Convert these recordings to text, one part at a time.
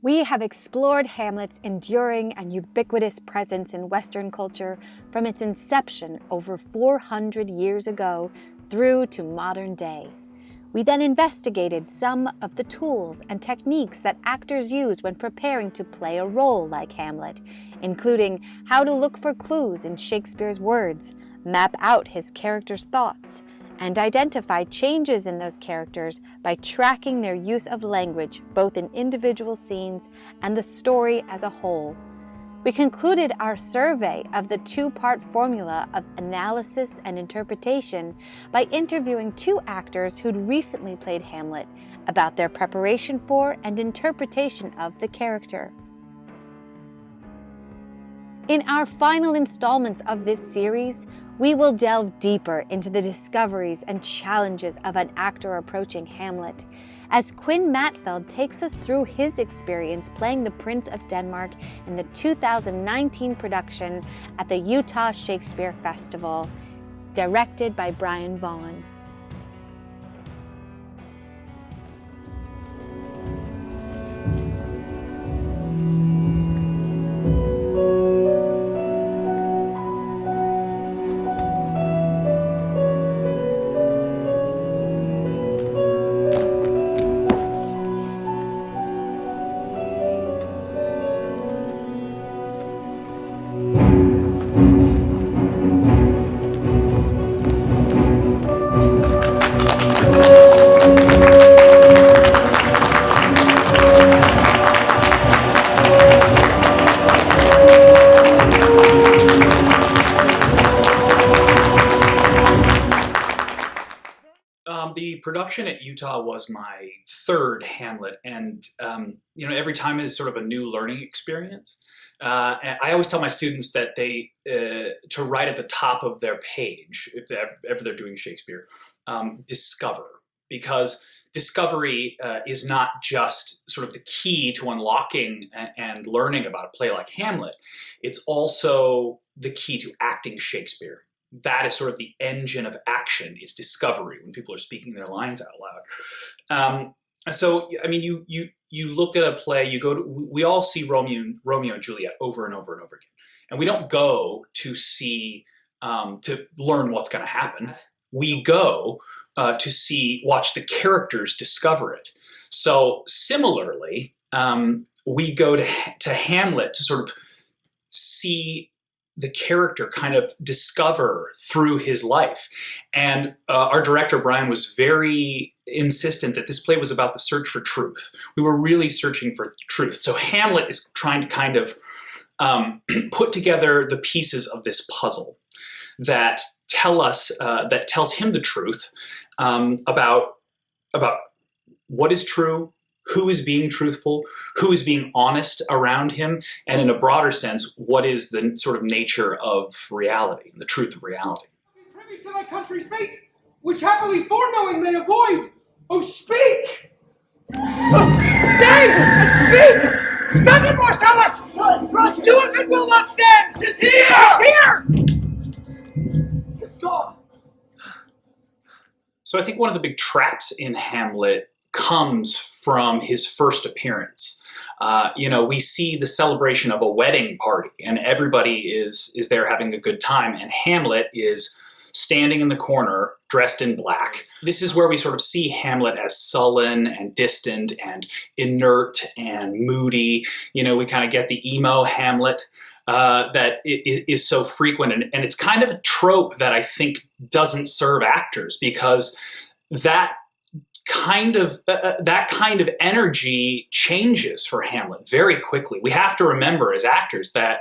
We have explored Hamlet's enduring and ubiquitous presence in Western culture from its inception over 400 years ago through to modern day. We then investigated some of the tools and techniques that actors use when preparing to play a role like Hamlet, including how to look for clues in Shakespeare's words, map out his characters' thoughts, and identify changes in those characters by tracking their use of language both in individual scenes and the story as a whole. We concluded our survey of the two-part formula of analysis and interpretation by interviewing two actors who'd recently played Hamlet about their preparation for and interpretation of the character. In our final installments of this series, we will delve deeper into the discoveries and challenges of an actor approaching Hamlet, as Quinn Matfeld takes us through his experience playing the Prince of Denmark in the 2019 production at the Utah Shakespeare Festival, directed by Brian Vaughan. The production at Utah was my third Hamlet, and every time is sort of a new learning experience. And I always tell my students that they to write at the top of their page, if ever they're doing Shakespeare, discover, because discovery is not just sort of the key to unlocking and learning about a play like Hamlet. It's also the key to acting Shakespeare. That is sort of the engine of action, is discovery, when people are speaking their lines out loud. So, I mean, you look at a play, we all see Romeo and Juliet over and over and over again. And we don't go to see, to learn what's going to happen. We go to watch the characters discover it. So similarly, we go to Hamlet to sort of see the character kind of discover through his life. And our director, Brian, was very insistent that this play was about the search for truth. We were really searching for truth. So Hamlet is trying to kind of put together the pieces of this puzzle that tells him the truth about what is true, who is being truthful, who is being honest around him, and in a broader sense, what is the sort of nature of reality, the truth of reality. Privy to thy country's fate, which happily foreknowing may avoid. Oh, speak! Stay and speak! Stop it, Marcellus! Do if it will not stand! 'Tis here! 'Tis here! 'Tis gone. So I think one of the big traps in Hamlet comes from his first appearance. We see the celebration of a wedding party, and everybody is there having a good time, and Hamlet is standing in the corner dressed in black. This is where we sort of see Hamlet as sullen and distant and inert and moody. We kind of get the emo Hamlet that is so frequent, and it's kind of a trope that I think doesn't serve actors, because that kind of energy changes for Hamlet very quickly. We have to remember as actors that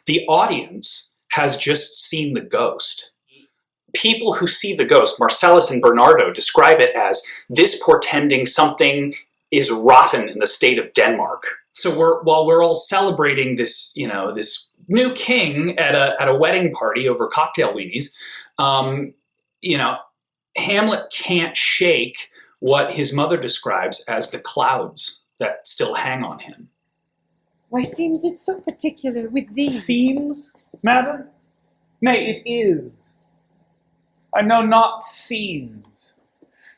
the audience has just seen the ghost. People who see the ghost, Marcellus and Bernardo, describe it as this portending something is rotten in the state of Denmark. So while we're all celebrating this, this new king at a wedding party over cocktail weenies, Hamlet can't shake what his mother describes as the clouds that still hang on him. Why seems it so particular with thee? Seems, madam? Nay, it is. I know not seems.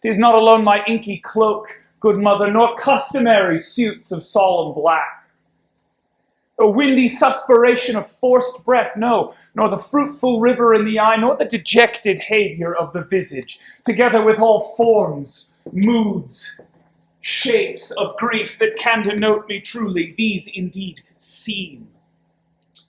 'Tis not alone my inky cloak, good mother, nor customary suits of solemn black. A windy suspiration of forced breath, no, nor the fruitful river in the eye, nor the dejected havior of the visage, together with all forms, moods, shapes of grief that can denote me truly, these indeed seem.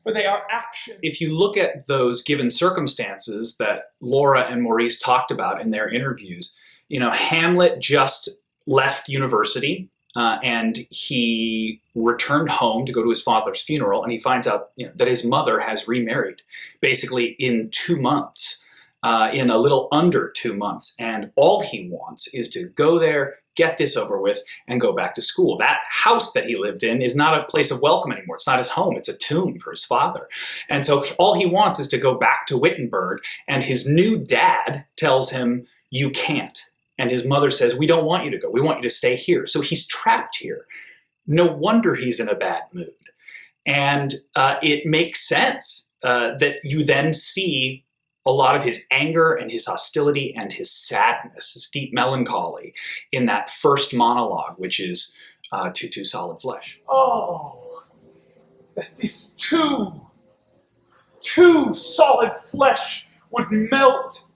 For they are action. If you look at those given circumstances that Laura and Maurice talked about in their interviews, Hamlet just left university and he returned home to go to his father's funeral, and he finds out that his mother has remarried, basically in 2 months, in a little under 2 months, and all he wants is to go there, get this over with, and go back to school. That house that he lived in is not a place of welcome anymore. It's not his home. It's a tomb for his father. And so all he wants is to go back to Wittenberg, and his new dad tells him, you can't. And his mother says, we don't want you to go. We want you to stay here. So he's trapped here. No wonder he's in a bad mood. And it makes sense that you then see a lot of his anger and his hostility and his sadness, his deep melancholy in that first monologue, which is to solid flesh. Oh, that this too solid flesh would melt,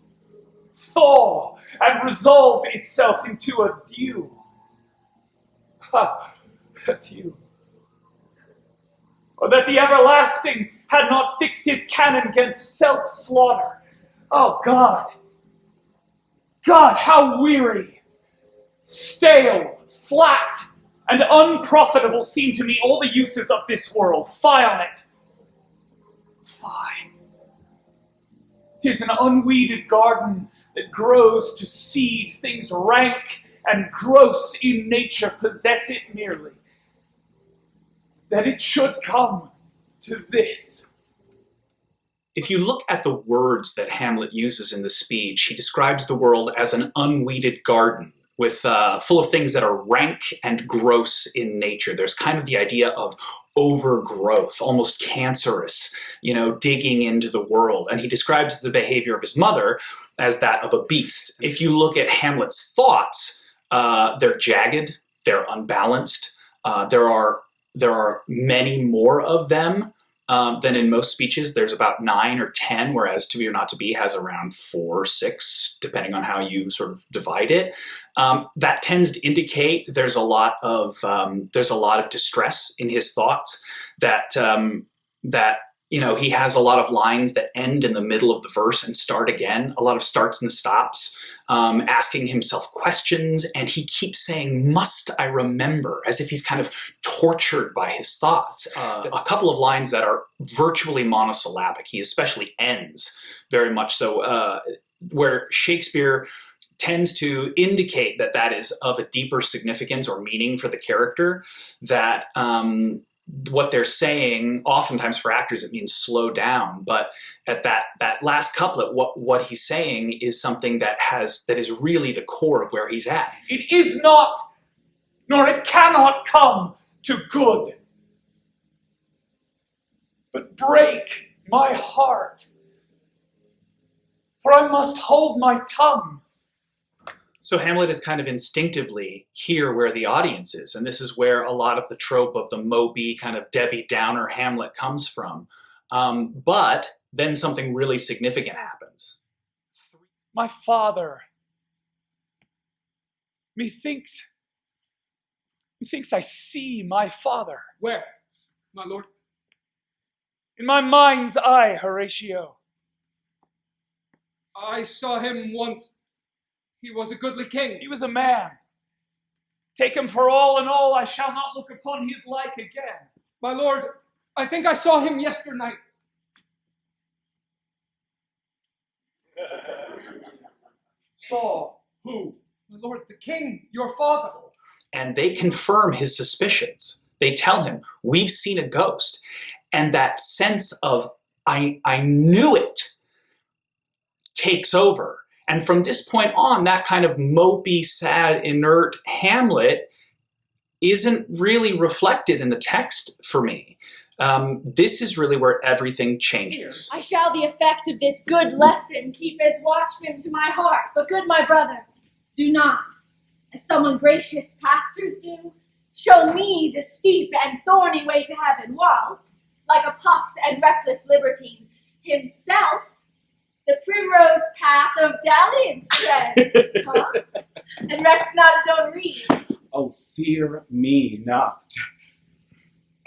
thaw, and resolve itself into a dew. A dew. Or that the everlasting had not fixed his cannon against self-slaughter. Oh, God, how weary, stale, flat, and unprofitable seem to me all the uses of this world. Fie on it. Fie. 'Tis an unweeded garden that grows to seed. Things rank and gross in nature possess it merely. That it should come to this. If you look at the words that Hamlet uses in the speech, he describes the world as an unweeded garden with full of things that are rank and gross in nature. There's kind of the idea of overgrowth, almost cancerous, digging into the world. And he describes the behavior of his mother as that of a beast. If you look at Hamlet's thoughts, they're jagged, they're unbalanced. There are many more of them than in most speeches. There's about 9 or 10, whereas To Be or Not to Be has around 4 or 6, depending on how you sort of divide it. That tends to indicate there's a lot of distress in his thoughts. That he has a lot of lines that end in the middle of the verse and start again. A lot of starts and stops, asking himself questions, and he keeps saying, "Must I remember?" as if he's kind of tortured by his thoughts. A couple of lines that are virtually monosyllabic. He especially ends very much so, where Shakespeare tends to indicate that is of a deeper significance or meaning for the character, that what they're saying, oftentimes for actors, it means slow down. But at that last couplet, what he's saying is something that is really the core of where he's at. It is not, nor it cannot come to good, but break my heart, for I must hold my tongue. So Hamlet is kind of instinctively here where the audience is, and this is where a lot of the trope of the Moby kind of Debbie Downer Hamlet comes from. But then something really significant happens. My father, methinks I see my father. Where, my lord? In my mind's eye, Horatio. I saw him once. He was a goodly king. He was a man. Take him for all in all, I shall not look upon his like again. My lord, I think I saw him yesternight. Saw who? My lord, the king, your father. And they confirm his suspicions. They tell him, we've seen a ghost. And that sense of, I knew it, takes over. And from this point on, that kind of mopey, sad, inert Hamlet isn't really reflected in the text for me. This is really where everything changes. I shall the effect of this good lesson keep as watchman to my heart. But good my brother, do not, as some ungracious pastors do, show me the steep and thorny way to heaven, whilst, like a puffed and reckless libertine, himself the primrose path of dalliance treads, huh? And recks not his own reed. Oh, fear me not.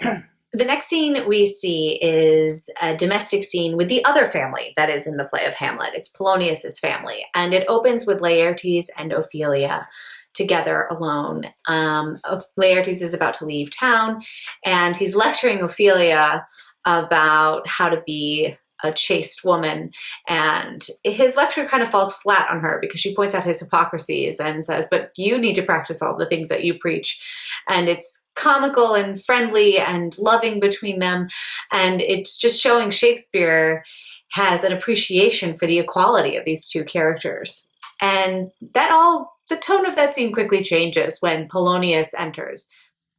The next scene we see is a domestic scene with the other family that is in the play of Hamlet. It's Polonius's family, and it opens with Laertes and Ophelia together alone. Laertes is about to leave town, and he's lecturing Ophelia about how to be a chaste woman, and his lecture kind of falls flat on her because she points out his hypocrisies and says, but you need to practice all the things that you preach. And it's comical and friendly and loving between them, and it's just showing Shakespeare has an appreciation for the equality of these two characters. And the tone of that scene quickly changes when Polonius enters.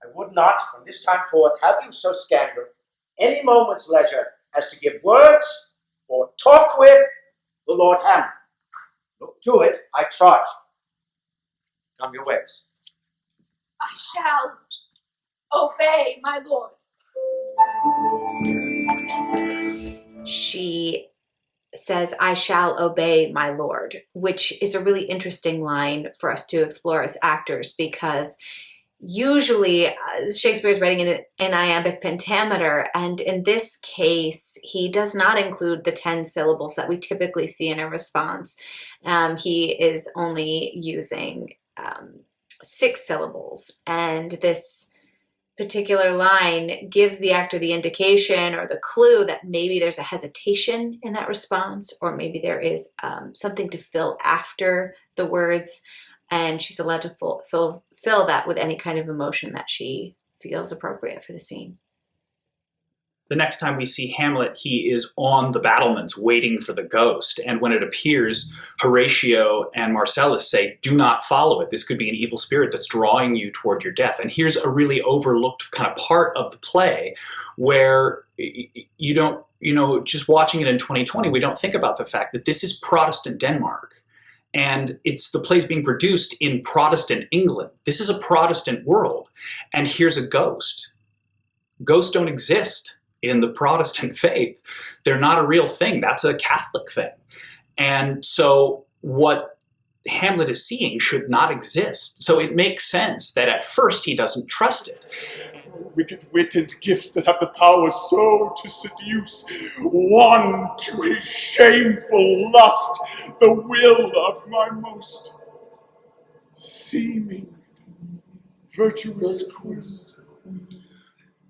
I would not, from this time forth, have you so scandal any moment's leisure as to give words or talk with the Lord Hamlet. Look to it, I charge you. Come your ways. I shall obey, my lord. She says, I shall obey, my lord, which is a really interesting line for us to explore as actors, because usually Shakespeare's writing in an iambic pentameter, and in this case, he does not include the 10 syllables that we typically see in a response. He is only using 6 syllables, and this particular line gives the actor the indication or the clue that maybe there's a hesitation in that response, or maybe there is something to fill after the words, and she's allowed to fill that with any kind of emotion that she feels appropriate for the scene. The next time we see Hamlet, he is on the battlements waiting for the ghost. And when it appears, Horatio and Marcellus say, do not follow it. This could be an evil spirit that's drawing you toward your death. And here's a really overlooked kind of part of the play where you don't, just watching it in 2020, we don't think about the fact that this is Protestant Denmark. And it's the play's being produced in Protestant England. This is a Protestant world. And here's a ghost. Ghosts don't exist in the Protestant faith. They're not a real thing. That's a Catholic thing. And so what Hamlet is seeing should not exist. So it makes sense that at first he doesn't trust it. Wicked wit and gifts that have the power so to seduce one to his shameful lust, the will of my most seeming virtuous queen.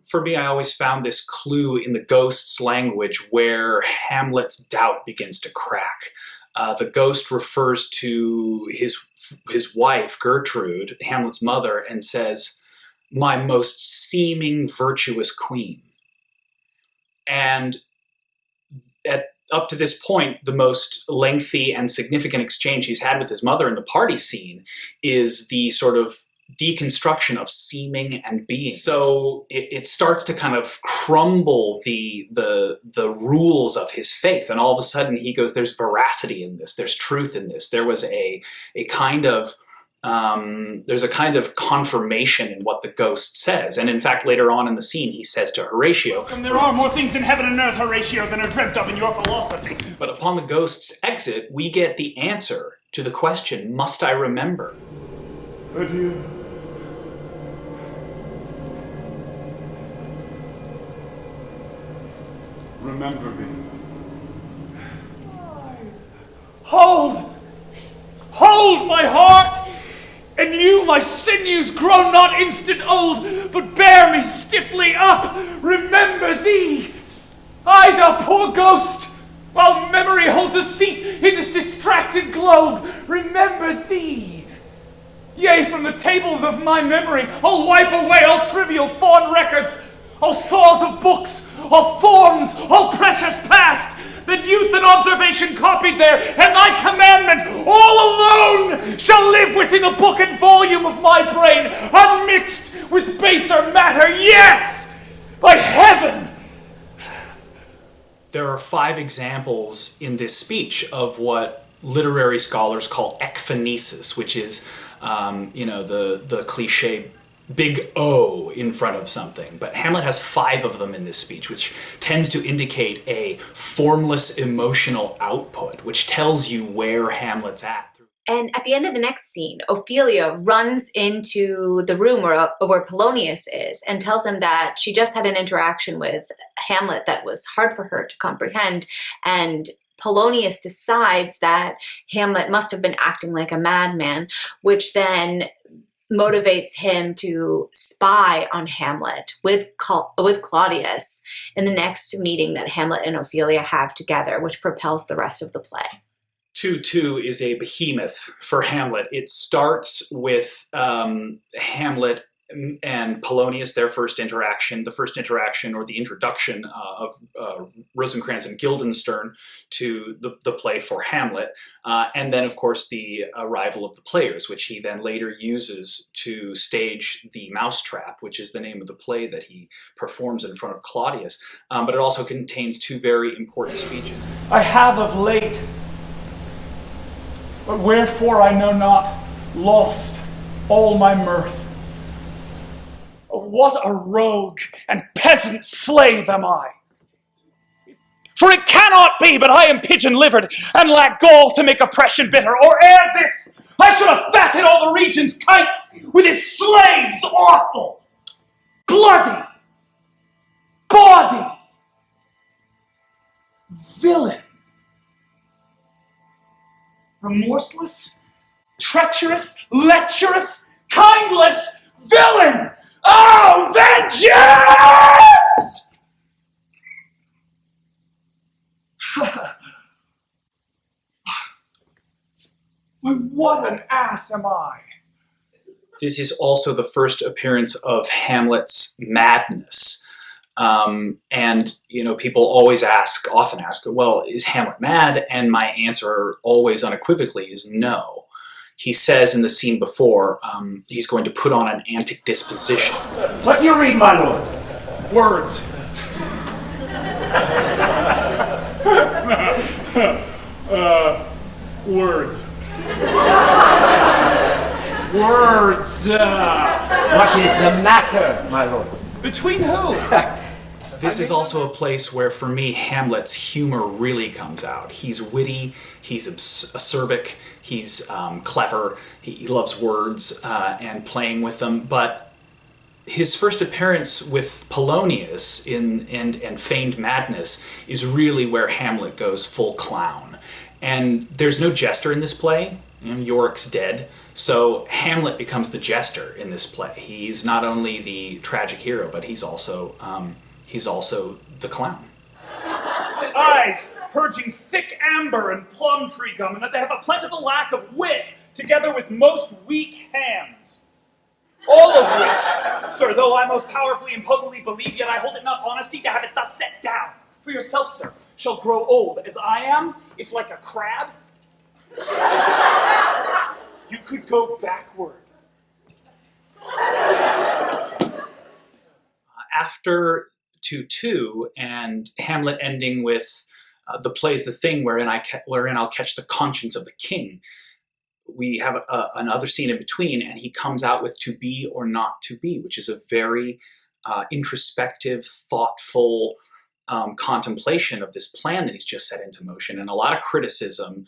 For me, I always found this clue in the ghost's language where Hamlet's doubt begins to crack. The ghost refers to his wife, Gertrude, Hamlet's mother, and says, my most seeming virtuous queen. And up to this point, the most lengthy and significant exchange he's had with his mother in the party scene is the sort of deconstruction of seeming and being. So it starts to kind of crumble the rules of his faith, and all of a sudden he goes, there's veracity in this, there's truth in this. There was a kind of there's a kind of confirmation in what the ghost says. And in fact, later on in the scene, he says to Horatio, There are more things in heaven and earth, Horatio, than are dreamt of in your philosophy. But upon the ghost's exit, we get the answer to the question, must I remember? Adieu. Remember me. Hold! Hold my heart! And you, my sinews, grow not instant old, but bear me stiffly up. Remember thee! I, thou poor ghost, while memory holds a seat in this distracted globe, remember thee. Yea, from the tables of my memory, I'll wipe away all trivial fond records, all saws of books, all forms, all precious past, that youth and observation copied there, and thy commandment, all alone, shall live within the book and volume of my brain, unmixed with baser matter. Yes! By heaven! There are 5 examples in this speech of what literary scholars call ekphonesis, which is, the cliche big O in front of something. But Hamlet has 5 of them in this speech, which tends to indicate a formless emotional output, which tells you where Hamlet's at. And at the end of the next scene, Ophelia runs into the room where Polonius is and tells him that she just had an interaction with Hamlet that was hard for her to comprehend. And Polonius decides that Hamlet must have been acting like a madman, which then motivates him to spy on Hamlet with Claudius in the next meeting that Hamlet and Ophelia have together, which propels the rest of the play. 2-2 is a behemoth for Hamlet. It starts with Hamlet and Polonius, their first interaction, or the introduction of Rosencrantz and Guildenstern to the play for Hamlet, and then, of course, the arrival of the players, which he then later uses to stage the Mousetrap, which is the name of the play that he performs in front of Claudius. But it also contains 2 very important speeches. I have of late, but wherefore I know not, lost all my mirth. Oh, what a rogue and peasant slave am I! For it cannot be but I am pigeon-livered and lack gall to make oppression bitter, or ere this I should have fatted all the region's kites with his slaves awful, bloody, bawdy, villain. Remorseless, treacherous, lecherous, kindless villain! Oh, vengeance! Why, what an ass am I! This is also the first appearance of Hamlet's madness. And, people often ask, well, is Hamlet mad? And my answer always unequivocally is no. He says in the scene before, he's going to put on an antic disposition. What do you read, my lord? Words. Words. Words. What is the matter, my lord? Between who? This is also a place where, for me, Hamlet's humor really comes out. He's witty, he's acerbic, he's clever, he loves words and playing with them, but his first appearance with Polonius and Feigned Madness is really where Hamlet goes full clown. And there's no jester in this play. Yorick's dead, so Hamlet becomes the jester in this play. He's not only the tragic hero, but he's also the clown. Eyes purging thick amber and plum tree gum, and that they have a plentiful lack of wit, together with most weak hands. All of which, sir, though I most powerfully and potently believe, yet I hold it not honesty to have it thus set down. For yourself, sir, shall grow old as I am, if like a crab, you could go backward. After 2-2 and Hamlet ending with the play's The Thing, wherein I'll catch the conscience of the king, we have another scene in between, and he comes out with To Be or Not to Be, which is a very introspective, thoughtful contemplation of this plan that he's just set into motion. And a lot of criticism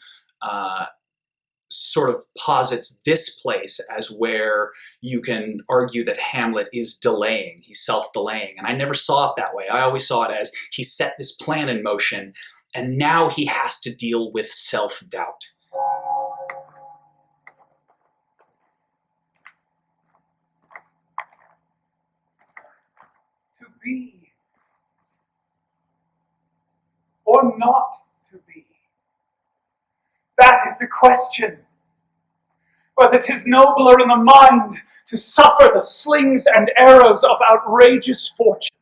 sort of posits this place as where you can argue that Hamlet is delaying, he's self-delaying. And I never saw it that way. I always saw it as he set this plan in motion, and now he has to deal with self-doubt. To be or not to be? That is the question. Whether 'tis nobler in the mind to suffer the slings and arrows of outrageous fortune,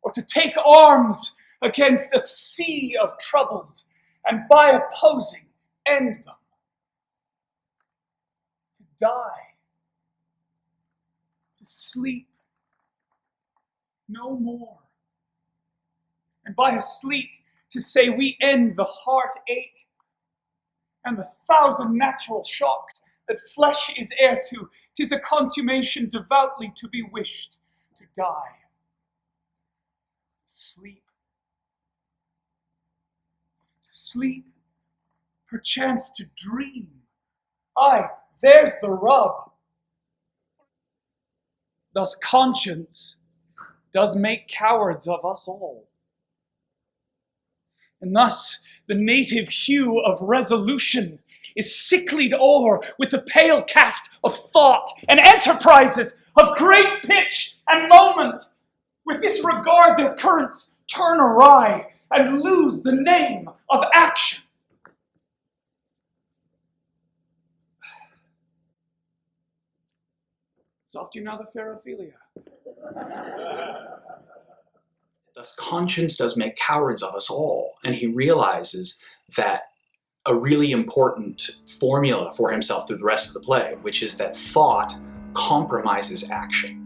or to take arms against a sea of troubles and by opposing end them. To die, to sleep no more, and by a sleep to say we end the heartache and the thousand natural shocks that flesh is heir to, 'tis a consummation devoutly to be wished, to die, sleep, perchance to dream. Aye, there's the rub. Thus conscience does make cowards of us all. And thus the native hue of resolution is sicklied o'er with the pale cast of thought and enterprises of great pitch and moment. With this regard their currents turn awry and lose the name of action. Soft you now the fair Ophelia. Thus conscience does make cowards of us all, and he realizes that a really important formula for himself through the rest of the play, which is that thought compromises action.